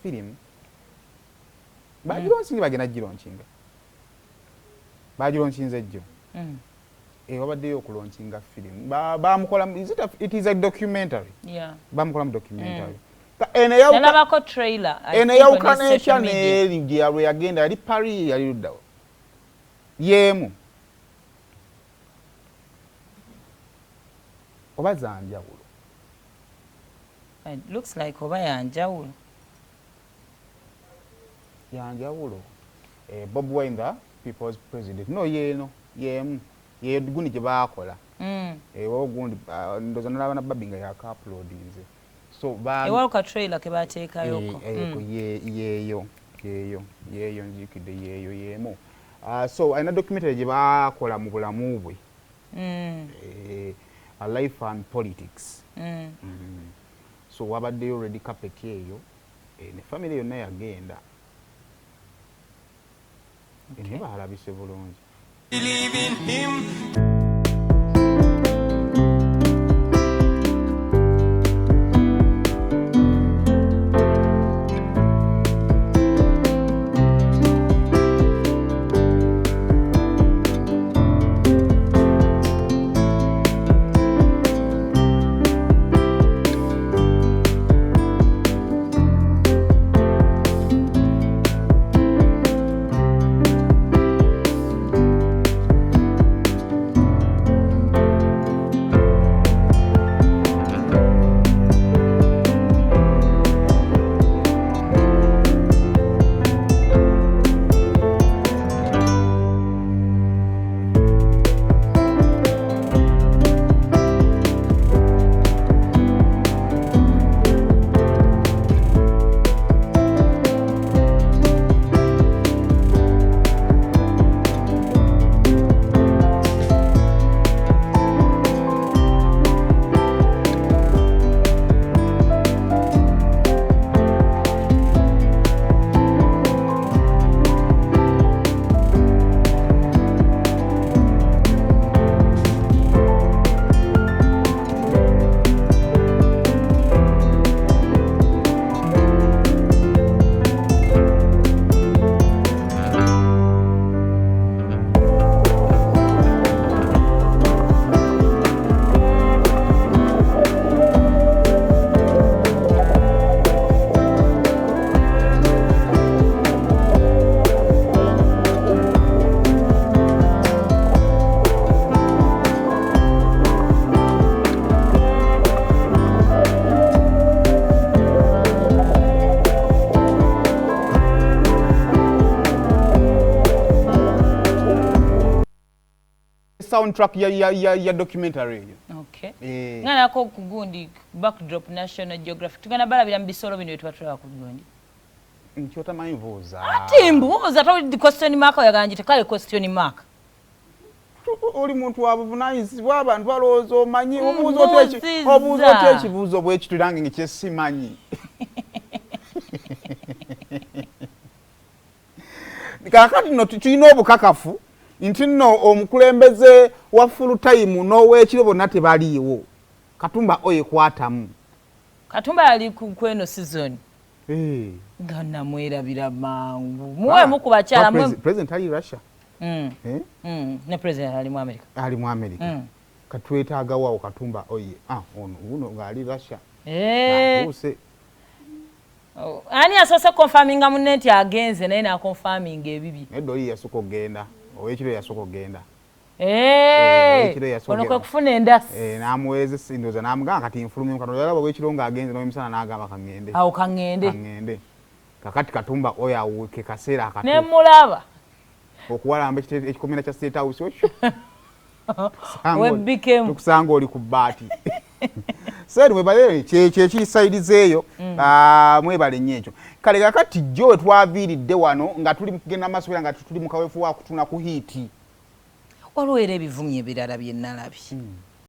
film bagilonsinga bagenda gilonsinga bagilonsinze jjo wabaddeyo okulonsinga film bamukola it is a documentary bamukolamu documentary nalabako trailer eneyawukana ekya neeri gyalwe yagenda yali Paris yali luddawo yeemu oba zanjawulo it looks like oba yanjawulo Bobi Wine the people's president no yeeno yeemu ye gundi gye baakola ogundi ndoza nalaba na Babi nga yaka-uploadinze so ewaluka trailer ke bateekayoko yeeyo nzikidde yeeyo yeemu so alina documentary gye baakola mu bulamu bwe a life and politics so wabaddeyo red carpet eyo ne family yonna yagenda ne baalabise bulungi. Believe in him. Soundtrack ya documentary eyo. Okay. Ngana ko kugundi backdrop National Geographic. Tugana balabira mbisolo bino etwatula ku gundi. Nchota mayinvuza. Ati mbuza to question mark yaganje tekale question mark. Oli muntu wabuvunanyizibwa abantu balowooza omanyi obuuza otya ekibuuzo bwekitulange ngekyesimanyi. Kakati no tulina obukakafu nti nno omukulembeze wa full time n'ow'ekiro bonna tebaliiwo. Katumba oyo ekwatamu. Katumba ali kweno season. Gana mwerabira mangu. Muwe mukubakyala mwe. President ali Russia. Ne president ali mu America. Ali mu America. Katwetaaga wawo Katumba oye. Uno ngali Russia. Ani asose confirminga muneti agenze naye na confirming ebibi. Edo yasuko genda. Owekiro yasuko genda. Ono kwe kufuna endasi. Namweze sindoza namugamba kati infulumye kano yalaba owekiro nga agenze n'omusana n'agamba kangende. Awo kangende. Kangende. Kakati Katumba oyo awuke kaseera akatu. Ne mulaba. Okuwalamba ekikomera kya State House osho. Webikemu. Tukusanga oli ku bbaati. Seri mwebale kyekisaidizeeyo mwebale nnyo ekyo. Kale kakati jjo twaviiridde wano nga tuli kugenda maswera nga tuli mu kaweefu wa kutuna ku hiiti. Waliwo era ebivumye ebirala bye nnalabye.